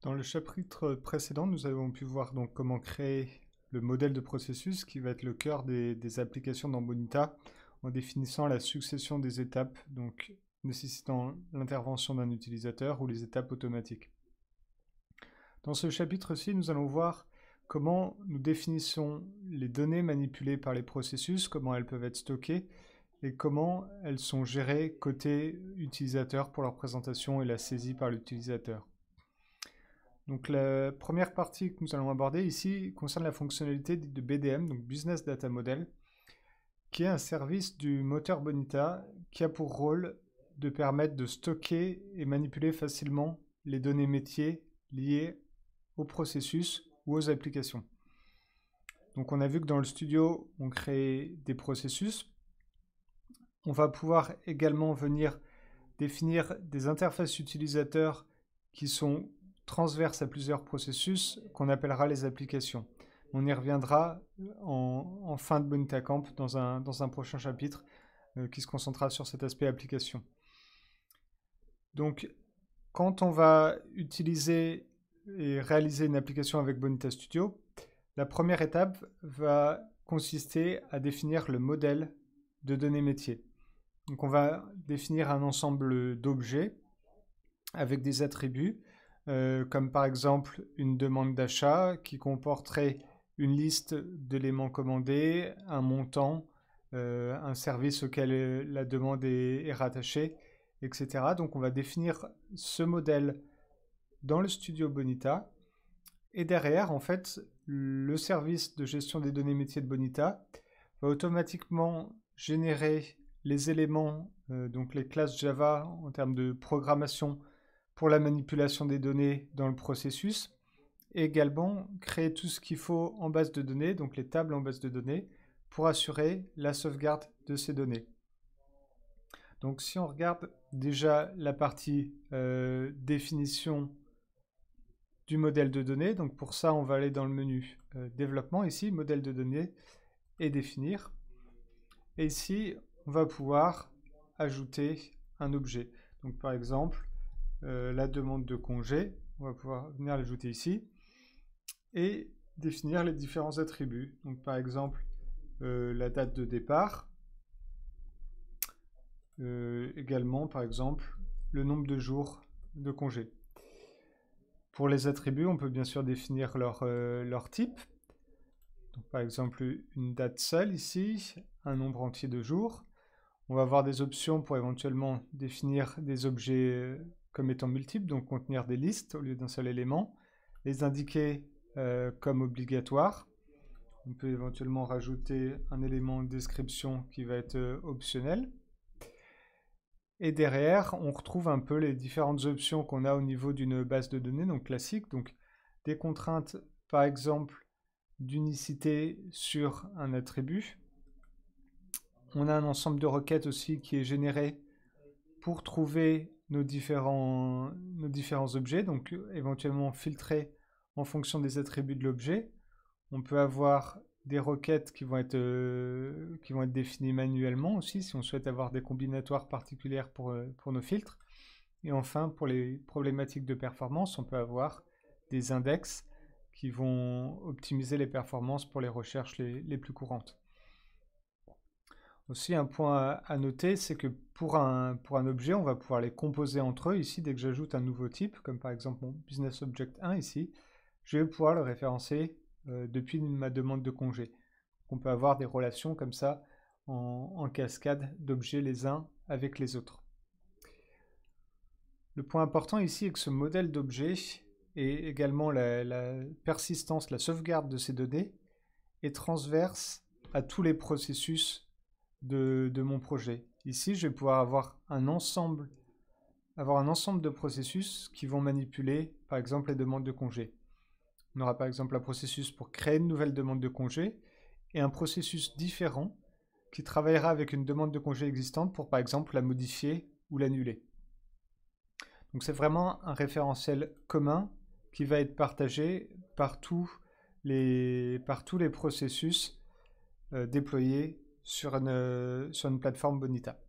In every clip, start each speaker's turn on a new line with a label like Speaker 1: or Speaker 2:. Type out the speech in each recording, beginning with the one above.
Speaker 1: Dans le chapitre précédent, nous avons pu voir donc comment créer le modèle de processus qui va être le cœur des applications dans Bonita en définissant la succession des étapes, donc nécessitant l'intervention d'un utilisateur ou les étapes automatiques. Dans ce chapitre-ci, nous allons voir comment nous définissons les données manipulées par les processus, comment elles peuvent être stockées et comment elles sont gérées côté utilisateur pour leur présentation et la saisie par l'utilisateur. Donc la première partie que nous allons aborder ici concerne la fonctionnalité de BDM, donc Business Data Model, qui est un service du moteur Bonita qui a pour rôle de permettre de stocker et manipuler facilement les données métiers liées au processus ou aux applications. Donc on a vu que dans le studio, on crée des processus. On va pouvoir également venir définir des interfaces utilisateurs qui sont transverses à plusieurs processus qu'on appellera les applications. On y reviendra en fin de Bonita Camp dans un prochain chapitre qui se concentrera sur cet aspect application. Donc, quand on va utiliser et réaliser une application avec Bonita Studio, la première étape va consister à définir le modèle de données métiers. Donc, on va définir un ensemble d'objets avec des attributs, comme par exemple une demande d'achat qui comporterait une liste d'éléments commandés, un montant, un service auquel la demande est rattachée, etc. Donc on va définir ce modèle dans le studio Bonita. Et derrière, en fait, le service de gestion des données métiers de Bonita va automatiquement générer les éléments, donc les classes Java en termes de programmation pour la manipulation des données dans le processus, et également créer tout ce qu'il faut en base de données, donc les tables en base de données, pour assurer la sauvegarde de ces données. Donc si on regarde déjà la partie définition du modèle de données, donc pour ça on va aller dans le menu développement ici, modèle de données et définir. Et ici on va pouvoir ajouter un objet. Donc par exemple la demande de congé, on va pouvoir venir l'ajouter ici et définir les différents attributs. Donc par exemple la date de départ, également par exemple le nombre de jours de congé. Pour les attributs, on peut bien sûr définir leur type. Donc, par exemple, une date seule ici, un nombre entier de jours. On va avoir des options pour éventuellement définir des objets comme étant multiples, donc contenir des listes au lieu d'un seul élément, les indiquer comme obligatoires. On peut éventuellement rajouter un élément de description qui va être optionnel. Et derrière, on retrouve un peu les différentes options qu'on a au niveau d'une base de données, donc classique. Donc des contraintes, par exemple, d'unicité sur un attribut. On a un ensemble de requêtes aussi qui est généré pour trouver nos différents objets, donc éventuellement filtrer en fonction des attributs de l'objet. On peut avoir des requêtes qui vont être définies manuellement aussi, si on souhaite avoir des combinatoires particulières pour nos filtres. Et enfin, pour les problématiques de performance, on peut avoir des index qui vont optimiser les performances pour les recherches les plus courantes. Aussi, un point à noter, c'est que pour un objet, on va pouvoir les composer entre eux. Ici, dès que j'ajoute un nouveau type, comme par exemple mon Business Object 1 ici, je vais pouvoir le référencer depuis ma demande de congé. On peut avoir des relations comme ça en cascade d'objets les uns avec les autres. Le point important ici est que ce modèle d'objet et également la persistance, la sauvegarde de ces données est transverse à tous les processus de mon projet. Ici, je vais pouvoir avoir un ensemble de processus qui vont manipuler, par exemple, les demandes de congé. On aura par exemple un processus pour créer une nouvelle demande de congé et un processus différent qui travaillera avec une demande de congé existante pour par exemple la modifier ou l'annuler. Donc c'est vraiment un référentiel commun qui va être partagé par tous les processus déployés sur une plateforme Bonita.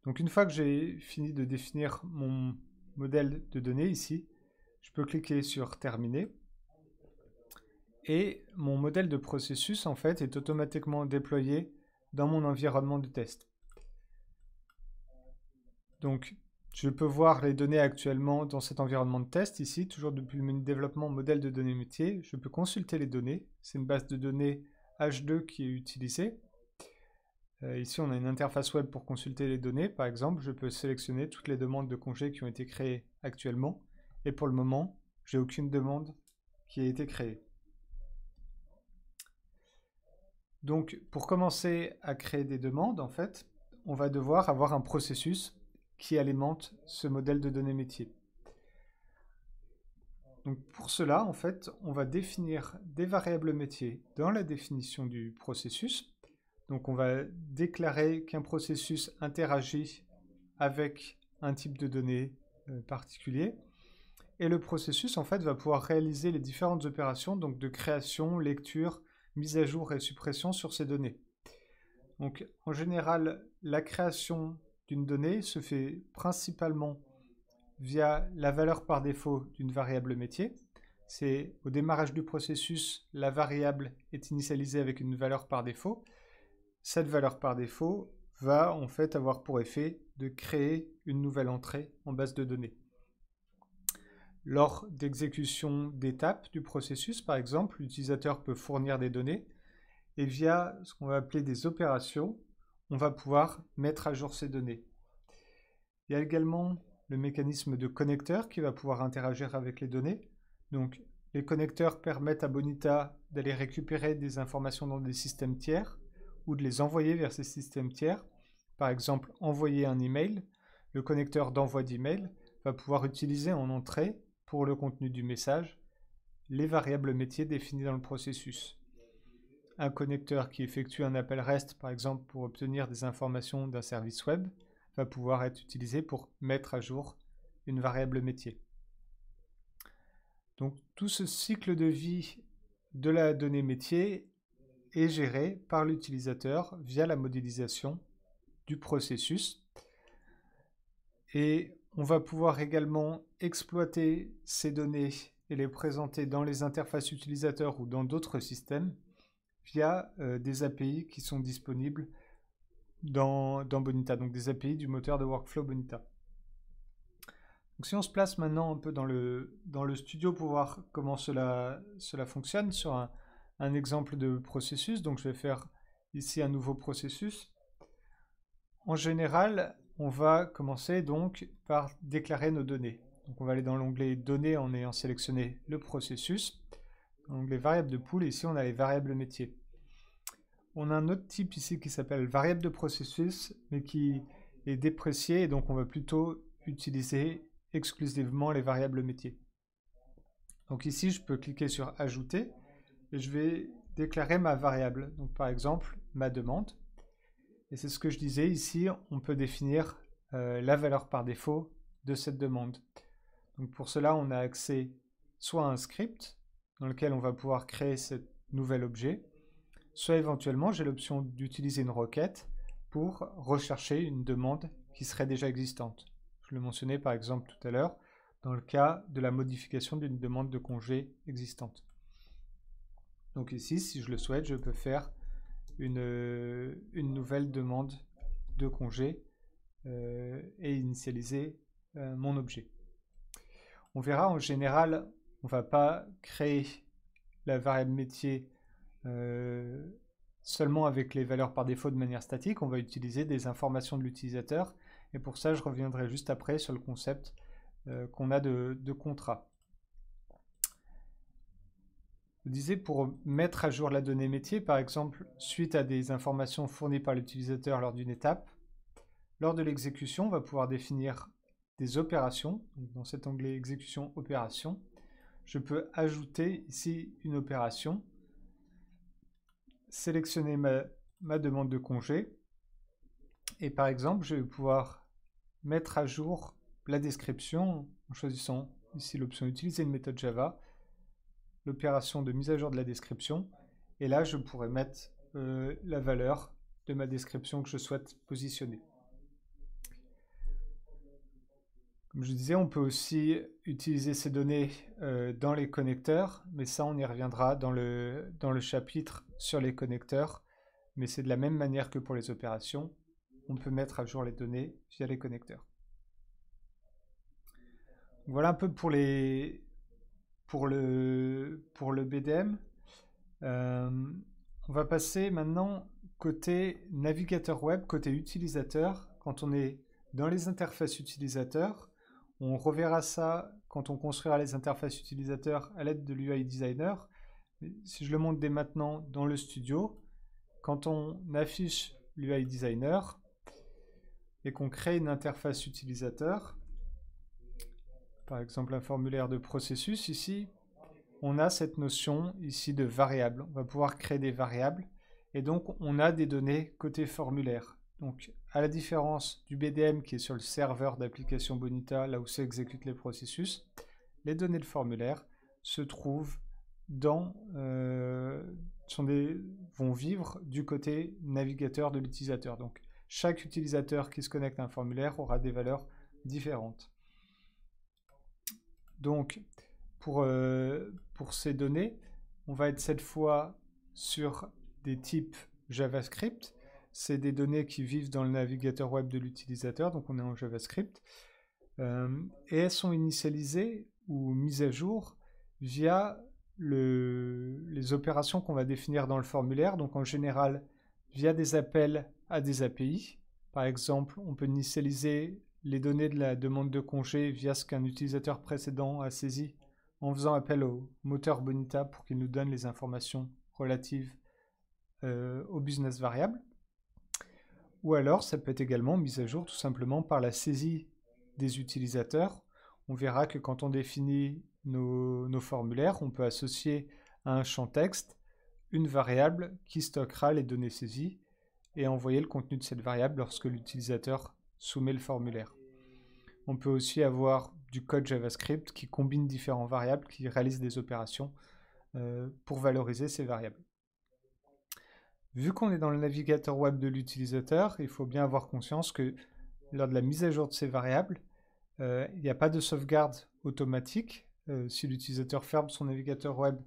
Speaker 1: Donc une fois que j'ai fini de définir mon modèle de données ici, je peux cliquer sur Terminer. Et mon modèle de processus, en fait, est automatiquement déployé dans mon environnement de test. Donc, je peux voir les données actuellement dans cet environnement de test, ici, toujours depuis le menu développement, modèle de données métiers. Je peux consulter les données. C'est une base de données H2 qui est utilisée. Ici, on a une interface web pour consulter les données. Par exemple, je peux sélectionner toutes les demandes de congés qui ont été créées actuellement. Et pour le moment, j'ai aucune demande qui a été créée. Donc, pour commencer à créer des demandes, en fait, on va devoir avoir un processus qui alimente ce modèle de données métier. Donc, pour cela, en fait, on va définir des variables métiers dans la définition du processus. Donc, on va déclarer qu'un processus interagit avec un type de données particulier. Et le processus, en fait, va pouvoir réaliser les différentes opérations donc de création, lecture, mise à jour et suppression sur ces données. Donc, en général, la création d'une donnée se fait principalement via la valeur par défaut d'une variable métier. C'est au démarrage du processus, la variable est initialisée avec une valeur par défaut. Cette valeur par défaut va en fait avoir pour effet de créer une nouvelle entrée en base de données. Lors d'exécution d'étapes du processus, par exemple, l'utilisateur peut fournir des données et via ce qu'on va appeler des opérations, on va pouvoir mettre à jour ces données. Il y a également le mécanisme de connecteur qui va pouvoir interagir avec les données. Donc, les connecteurs permettent à Bonita d'aller récupérer des informations dans des systèmes tiers ou de les envoyer vers ces systèmes tiers. Par exemple, envoyer un email. Le connecteur d'envoi d'email va pouvoir utiliser en entrée pour le contenu du message les variables métiers définies dans le processus. Un connecteur qui effectue un appel REST, par exemple, pour obtenir des informations d'un service web, va pouvoir être utilisé pour mettre à jour une variable métier. Donc tout ce cycle de vie de la donnée métier est géré par l'utilisateur via la modélisation du processus. Et on va pouvoir également exploiter ces données et les présenter dans les interfaces utilisateurs ou dans d'autres systèmes via des API qui sont disponibles dans Bonita, donc des API du moteur de workflow Bonita. Donc si on se place maintenant un peu dans le studio pour voir comment cela fonctionne sur un exemple de processus, donc je vais faire ici un nouveau processus. En général, on va commencer donc par déclarer nos données. Donc on va aller dans l'onglet données en ayant sélectionné le processus. Dans l'onglet variables de pool, ici on a les variables métiers. On a un autre type ici qui s'appelle variable de processus, mais qui est déprécié, et donc on va plutôt utiliser exclusivement les variables métiers. Donc ici, je peux cliquer sur Ajouter, et je vais déclarer ma variable. Donc par exemple, ma demande. Et c'est ce que je disais, ici, on peut définir la valeur par défaut de cette demande. Donc pour cela, on a accès soit à un script, dans lequel on va pouvoir créer ce nouvel objet, soit éventuellement j'ai l'option d'utiliser une requête pour rechercher une demande qui serait déjà existante. Je le mentionnais par exemple tout à l'heure dans le cas de la modification d'une demande de congé existante. Donc ici, si je le souhaite, je peux faire une nouvelle demande de congé et initialiser mon objet. On verra en général, on ne va pas créer la variable métier seulement avec les valeurs par défaut de manière statique, on va utiliser des informations de l'utilisateur et pour ça je reviendrai juste après sur le concept qu'on a de contrat. Je disais pour mettre à jour la donnée métier, par exemple, suite à des informations fournies par l'utilisateur lors d'une étape, lors de l'exécution, on va pouvoir définir des opérations. Donc dans cet onglet exécution opération, je peux ajouter ici une opération, sélectionner ma demande de congé et par exemple, je vais pouvoir mettre à jour la description en choisissant ici l'option utiliser une méthode Java, l'opération de mise à jour de la description et là je pourrais mettre la valeur de ma description que je souhaite positionner. Comme je disais, on peut aussi utiliser ces données dans les connecteurs, mais ça, on y reviendra dans le chapitre sur les connecteurs. Mais c'est de la même manière que pour les opérations. On peut mettre à jour les données via les connecteurs. Voilà un peu pour le BDM. On va passer maintenant côté navigateur web, côté utilisateur. Quand on est dans les interfaces utilisateurs, on reverra ça quand on construira les interfaces utilisateurs à l'aide de l'UI Designer. Si je le montre dès maintenant dans le studio, quand on affiche l'UI Designer et qu'on crée une interface utilisateur, par exemple un formulaire de processus ici, on a cette notion ici de variable. On va pouvoir créer des variables et donc on a des données côté formulaire. Donc à la différence du BDM qui est sur le serveur d'application Bonita, là où s'exécutent les processus, les données de formulaire se trouvent vont vivre du côté navigateur de l'utilisateur. Donc chaque utilisateur qui se connecte à un formulaire aura des valeurs différentes. Donc pour ces données, on va être cette fois sur des types JavaScript. C'est des données qui vivent dans le navigateur web de l'utilisateur, donc on est en JavaScript. Et elles sont initialisées ou mises à jour via les opérations qu'on va définir dans le formulaire, donc en général via des appels à des API. Par exemple, on peut initialiser les données de la demande de congé via ce qu'un utilisateur précédent a saisi en faisant appel au moteur Bonita pour qu'il nous donne les informations relatives au business variable. Ou alors, ça peut être également mis à jour tout simplement par la saisie des utilisateurs. On verra que quand on définit nos formulaires, on peut associer à un champ texte une variable qui stockera les données saisies et envoyer le contenu de cette variable lorsque l'utilisateur soumet le formulaire. On peut aussi avoir du code JavaScript qui combine différentes variables, qui réalise des opérations pour valoriser ces variables. Vu qu'on est dans le navigateur web de l'utilisateur, il faut bien avoir conscience que lors de la mise à jour de ces variables, il n'y a pas de sauvegarde automatique. Si l'utilisateur ferme son navigateur web,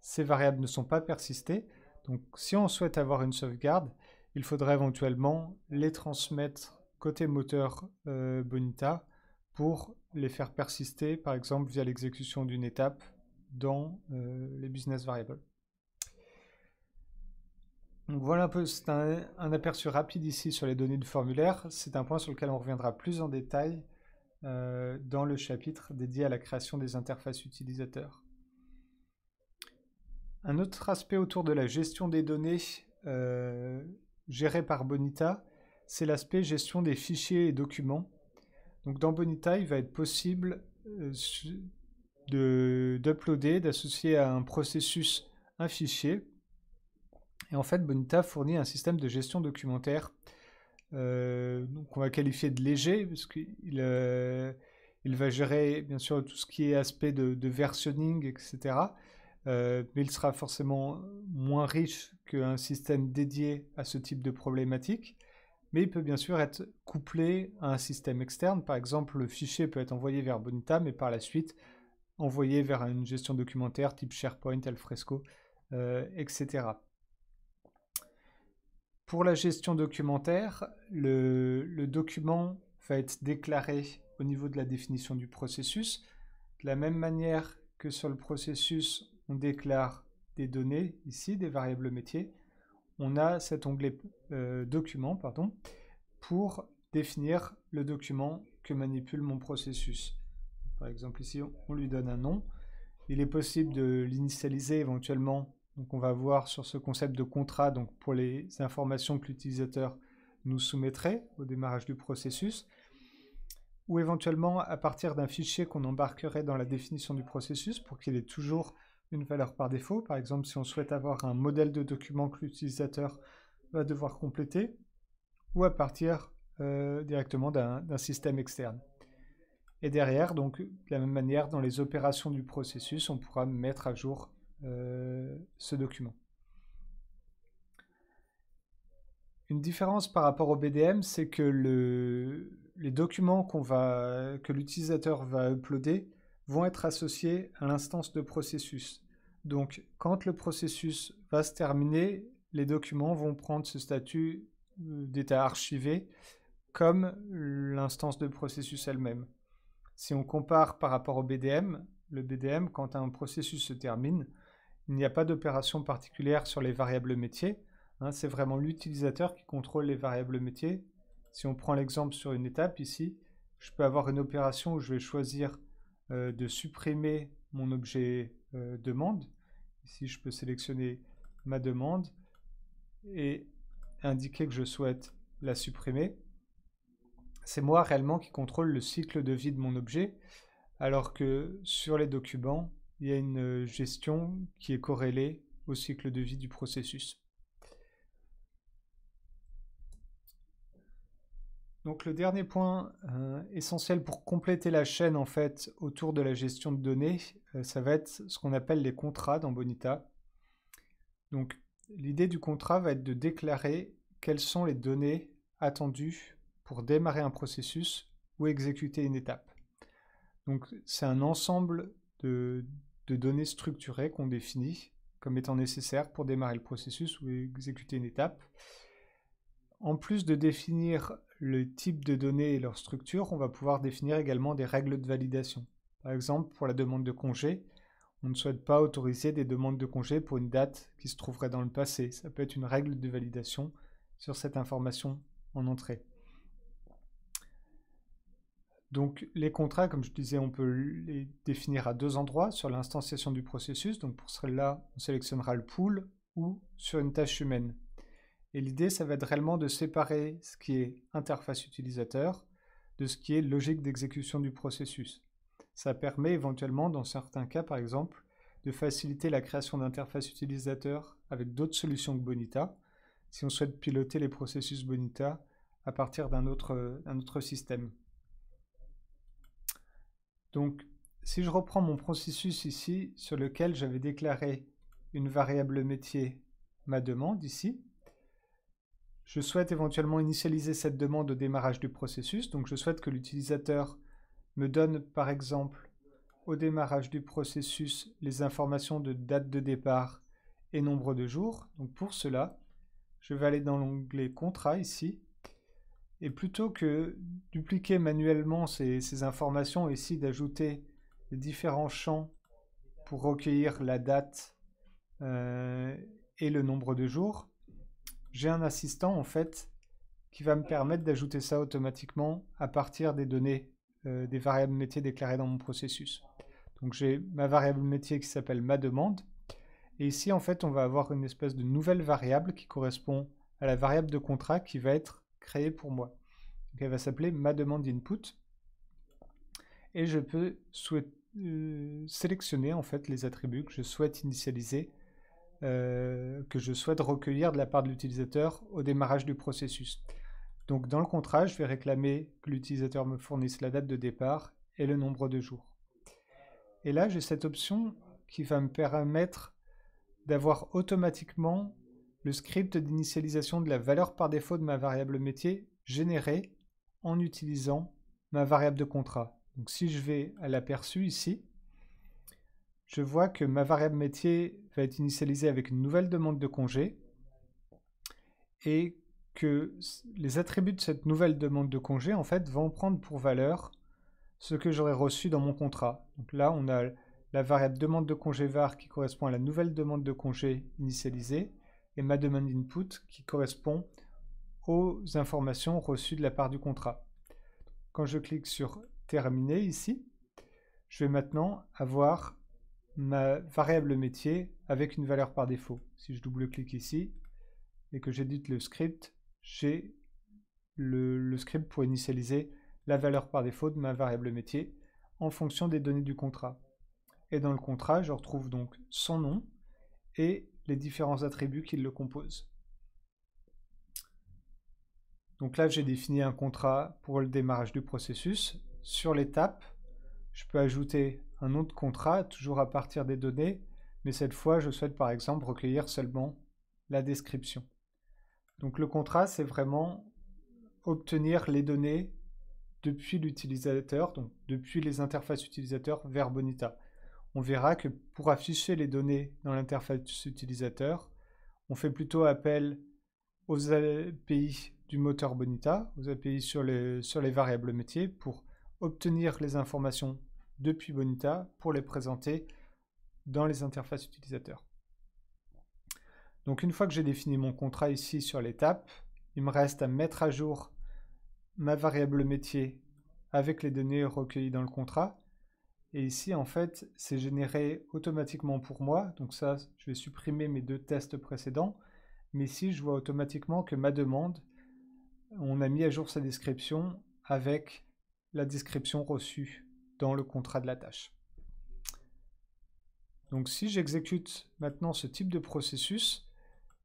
Speaker 1: ces variables ne sont pas persistées. Donc si on souhaite avoir une sauvegarde, il faudrait éventuellement les transmettre côté moteur Bonita pour les faire persister, par exemple via l'exécution d'une étape dans les business variables. Donc voilà un peu, c'est un aperçu rapide ici sur les données de formulaire. C'est un point sur lequel on reviendra plus en détail dans le chapitre dédié à la création des interfaces utilisateurs. Un autre aspect autour de la gestion des données gérées par Bonita, c'est l'aspect gestion des fichiers et documents. Donc dans Bonita, il va être possible d'uploader, d'associer à un processus un fichier. Et en fait, Bonita fournit un système de gestion documentaire donc on va qualifier de léger, parce qu'il va gérer bien sûr tout ce qui est aspect de versionning, etc. Mais il sera forcément moins riche qu'un système dédié à ce type de problématique. Mais il peut bien sûr être couplé à un système externe. Par exemple, le fichier peut être envoyé vers Bonita, mais par la suite envoyé vers une gestion documentaire type SharePoint, Alfresco, etc. Pour la gestion documentaire, le document va être déclaré au niveau de la définition du processus. De la même manière que sur le processus, on déclare des données, ici, des variables métiers, on a cet onglet document pour définir le document que manipule mon processus. Par exemple, ici, on lui donne un nom. Il est possible de l'initialiser éventuellement. Donc on va voir sur ce concept de contrat, donc pour les informations que l'utilisateur nous soumettrait au démarrage du processus, ou éventuellement à partir d'un fichier qu'on embarquerait dans la définition du processus pour qu'il ait toujours une valeur par défaut. Par exemple, si on souhaite avoir un modèle de document que l'utilisateur va devoir compléter, ou à partir directement d'un système externe. Et derrière, donc, de la même manière, dans les opérations du processus, on pourra mettre à jour ce document. Une différence par rapport au BDM, c'est que les documents que l'utilisateur va uploader vont être associés à l'instance de processus. Donc, quand le processus va se terminer, les documents vont prendre ce statut d'état archivé comme l'instance de processus elle-même. Si on compare par rapport au BDM, le BDM, quand un processus se termine, il n'y a pas d'opération particulière sur les variables métiers. C'est vraiment l'utilisateur qui contrôle les variables métiers. Si on prend l'exemple sur une étape ici, je peux avoir une opération où je vais choisir de supprimer mon objet demande. Ici, je peux sélectionner ma demande et indiquer que je souhaite la supprimer. C'est moi réellement qui contrôle le cycle de vie de mon objet, alors que sur les documents, il y a une gestion qui est corrélée au cycle de vie du processus. Donc le dernier point essentiel pour compléter la chaîne en fait autour de la gestion de données, ça va être ce qu'on appelle les contrats dans Bonita. Donc l'idée du contrat va être de déclarer quelles sont les données attendues pour démarrer un processus ou exécuter une étape. Donc c'est un ensemble de données structurées qu'on définit comme étant nécessaires pour démarrer le processus ou exécuter une étape. En plus de définir le type de données et leur structure, on va pouvoir définir également des règles de validation. Par exemple, pour la demande de congé, on ne souhaite pas autoriser des demandes de congé pour une date qui se trouverait dans le passé. Ça peut être une règle de validation sur cette information en entrée. Donc les contrats, comme je disais, on peut les définir à deux endroits, sur l'instanciation du processus. Donc pour cela, on sélectionnera le pool ou sur une tâche humaine. Et l'idée, ça va être réellement de séparer ce qui est interface utilisateur de ce qui est logique d'exécution du processus. Ça permet éventuellement, dans certains cas par exemple, de faciliter la création d'interfaces utilisateurs avec d'autres solutions que Bonita, si on souhaite piloter les processus Bonita à partir d'un autre système. Donc, si je reprends mon processus ici, sur lequel j'avais déclaré une variable métier, ma demande ici, je souhaite éventuellement initialiser cette demande au démarrage du processus. Donc je souhaite que l'utilisateur me donne par exemple au démarrage du processus les informations de date de départ et nombre de jours. Donc pour cela, je vais aller dans l'onglet contrat ici. Et plutôt que dupliquer manuellement ces informations, ici d'ajouter les différents champs pour recueillir la date et le nombre de jours, j'ai un assistant en fait qui va me permettre d'ajouter ça automatiquement à partir des données des variables métiers déclarées dans mon processus. Donc j'ai ma variable métier qui s'appelle ma demande et ici en fait on va avoir une espèce de nouvelle variable qui correspond à la variable de contrat qui va être créée pour moi. Donc elle va s'appeler ma demande input et je peux sélectionner en fait les attributs que je souhaite initialiser, que je souhaite recueillir de la part de l'utilisateur au démarrage du processus. Donc dans le contrat, je vais réclamer que l'utilisateur me fournisse la date de départ et le nombre de jours. Et là, j'ai cette option qui va me permettre d'avoir automatiquement le script d'initialisation de la valeur par défaut de ma variable métier généré en utilisant ma variable de contrat. Donc si je vais à l'aperçu ici, je vois que ma variable métier va être initialisée avec une nouvelle demande de congé et que les attributs de cette nouvelle demande de congé en fait vont prendre pour valeur ce que j'aurais reçu dans mon contrat. Donc là, on a la variable demande de congé var qui correspond à la nouvelle demande de congé initialisée et ma demande input qui correspond aux informations reçues de la part du contrat. Quand je clique sur terminer ici, je vais maintenant avoir ma variable métier avec une valeur par défaut. Si je double-clique ici et que j'édite le script, j'ai le script pour initialiser la valeur par défaut de ma variable métier en fonction des données du contrat. Et dans le contrat, je retrouve donc son nom et les différents attributs qui le composent. Donc là, j'ai défini un contrat pour le démarrage du processus. Sur l'étape, je peux ajouter un autre contrat, toujours à partir des données, mais cette fois, je souhaite par exemple recueillir seulement la description. Donc le contrat, c'est vraiment obtenir les données depuis l'utilisateur, donc depuis les interfaces utilisateurs vers Bonita. On verra que pour afficher les données dans l'interface utilisateur, on fait plutôt appel aux API du moteur Bonita, aux API sur les variables métiers pour obtenir les informations depuis Bonita pour les présenter dans les interfaces utilisateurs. Donc une fois que j'ai défini mon contrat ici sur l'étape, il me reste à mettre à jour ma variable métier avec les données recueillies dans le contrat. Et ici, en fait, c'est généré automatiquement pour moi. Donc ça, je vais supprimer mes deux tests précédents. Mais ici, je vois automatiquement que ma demande, on a mis à jour sa description avec la description reçue dans le contrat de la tâche. Donc si j'exécute maintenant ce type de processus,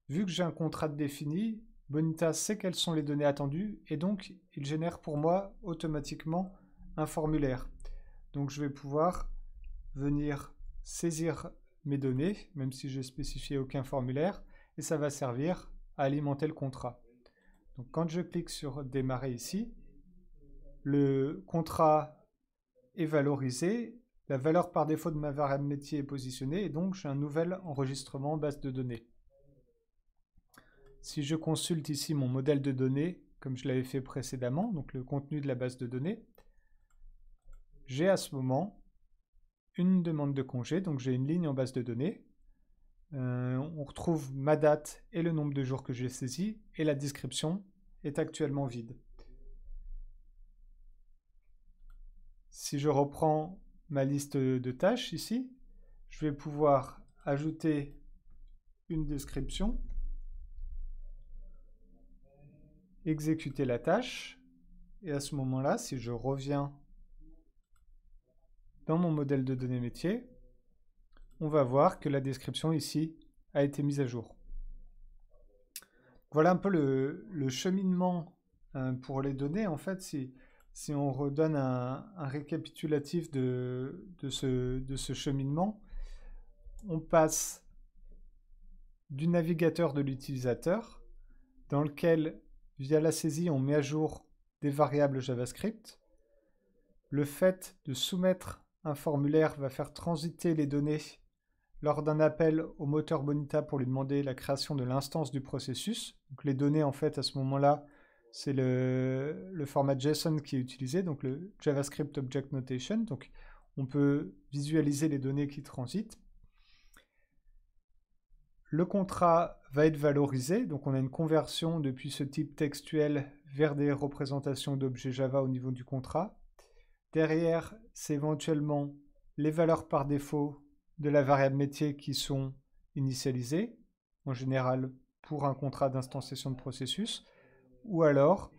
Speaker 1: vu que j'ai un contrat défini, Bonita sait quelles sont les données attendues et donc il génère pour moi automatiquement un formulaire. Donc je vais pouvoir venir saisir mes données, même si je n'ai spécifié aucun formulaire, et ça va servir à alimenter le contrat. Donc quand je clique sur démarrer ici, le contrat est valorisé, la valeur par défaut de ma variable métier est positionnée et donc j'ai un nouvel enregistrement base de données. Si je consulte ici mon modèle de données, comme je l'avais fait précédemment, donc le contenu de la base de données, j'ai à ce moment une demande de congé, donc j'ai une ligne en base de données. On retrouve ma date et le nombre de jours que j'ai saisi et la description est actuellement vide. Si je reprends ma liste de tâches ici, je vais pouvoir ajouter une description, exécuter la tâche et à ce moment-là, si je reviens dans mon modèle de données métier, on va voir que la description ici a été mise à jour. Voilà un peu le cheminement pour les données. En fait, si on redonne un récapitulatif de ce cheminement, on passe du navigateur de l'utilisateur, dans lequel, via la saisie, on met à jour des variables JavaScript. Le fait de soumettre un formulaire va faire transiter les données lors d'un appel au moteur Bonita pour lui demander la création de l'instance du processus. Donc les données, en fait, à ce moment-là, c'est le format JSON qui est utilisé, donc le JavaScript Object Notation. Donc on peut visualiser les données qui transitent. Le contrat va être valorisé, donc on a une conversion depuis ce type textuel vers des représentations d'objets Java au niveau du contrat. Derrière, c'est éventuellement les valeurs par défaut de la variable métier qui sont initialisées, en général pour un contrat d'instanciation de processus, ou alors,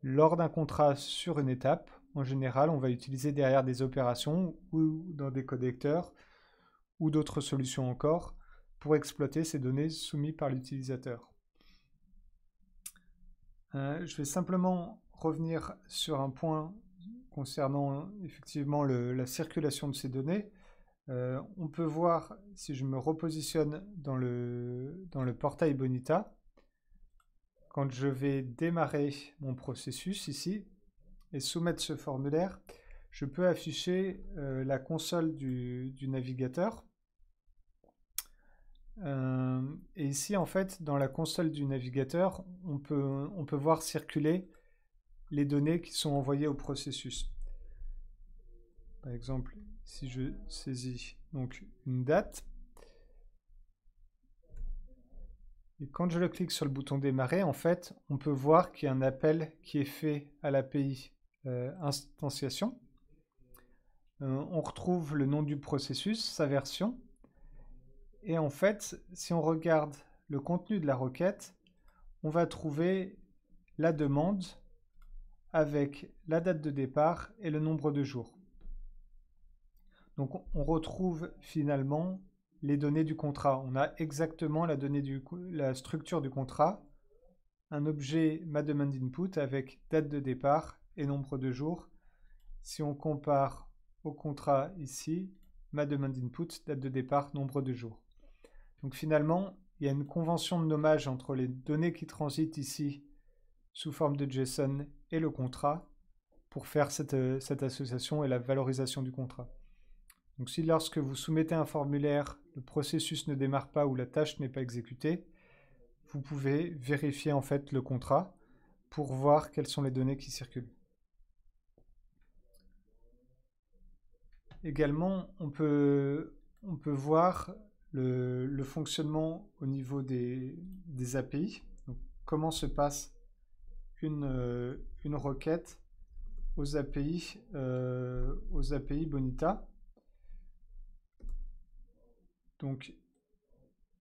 Speaker 1: lors d'un contrat sur une étape, en général, on va utiliser derrière des opérations ou dans des connecteurs ou d'autres solutions encore pour exploiter ces données soumises par l'utilisateur. Je vais simplement revenir sur un point concernant effectivement la circulation de ces données. On peut voir, si je me repositionne dans le portail Bonita, quand je vais démarrer mon processus ici et soumettre ce formulaire, je peux afficher la console du navigateur. Et ici, en fait, dans la console du navigateur, on peut voir circuler les données qui sont envoyées au processus. Par exemple, si je saisis donc une date, et quand je le clique sur le bouton démarrer, en fait, on peut voir qu'il y a un appel qui est fait à l'API instantiation. On retrouve le nom du processus, sa version. Et en fait, si on regarde le contenu de la requête, on va trouver la demande avec la date de départ et le nombre de jours. Donc on retrouve finalement les données du contrat. On a exactement la structure du contrat, un objet maDemandInput avec date de départ et nombre de jours. Si on compare au contrat ici, maDemandInput, date de départ, nombre de jours. Donc finalement, il y a une convention de nommage entre les données qui transitent ici sous forme de JSON et le contrat pour faire cette association et la valorisation du contrat. Donc si lorsque vous soumettez un formulaire, le processus ne démarre pas ou la tâche n'est pas exécutée, vous pouvez vérifier en fait le contrat pour voir quelles sont les données qui circulent. Également, on peut voir le fonctionnement au niveau des API. Donc, comment se passe une requête aux API Bonita. Donc,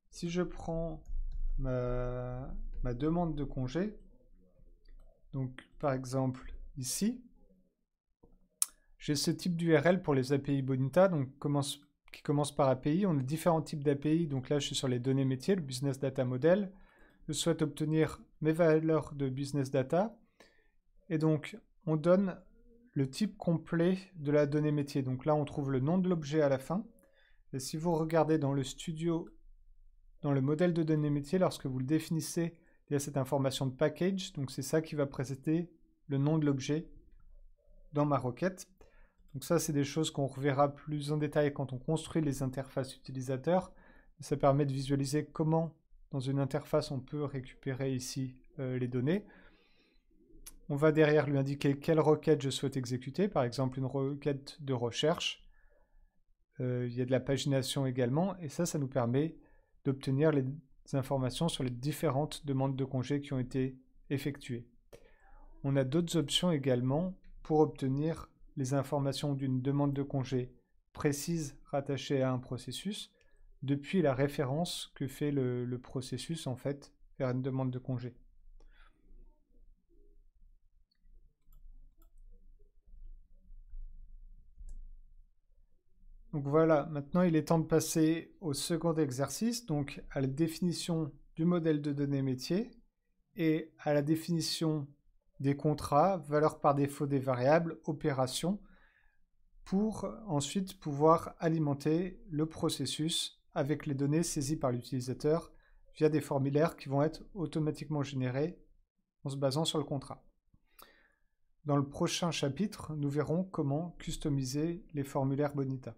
Speaker 1: si je prends ma demande de congé, donc par exemple ici, j'ai ce type d'URL pour les API Bonita, donc qui commence par API. On a différents types d'API, donc là je suis sur les données métiers, le Business Data Model. Je souhaite obtenir mes valeurs de Business Data, et donc on donne le type complet de la donnée métier. Donc là on trouve le nom de l'objet à la fin, et si vous regardez dans le studio, dans le modèle de données métier, lorsque vous le définissez, il y a cette information de package, donc c'est ça qui va présenter le nom de l'objet dans ma requête. Donc ça, c'est des choses qu'on reverra plus en détail quand on construit les interfaces utilisateurs. Ça permet de visualiser comment, dans une interface, on peut récupérer ici les données. On va derrière lui indiquer quelle requête je souhaite exécuter, par exemple une requête de recherche. Il y a de la pagination également, et ça nous permet d'obtenir les informations sur les différentes demandes de congés qui ont été effectuées. On a d'autres options également pour obtenir les informations d'une demande de congé précise rattachée à un processus depuis la référence que fait le processus en fait vers une demande de congé. Donc voilà, maintenant il est temps de passer au second exercice, donc à la définition du modèle de données métier et à la définition des contrats, valeurs par défaut des variables, opérations, pour ensuite pouvoir alimenter le processus avec les données saisies par l'utilisateur via des formulaires qui vont être automatiquement générés en se basant sur le contrat. Dans le prochain chapitre, nous verrons comment customiser les formulaires Bonita.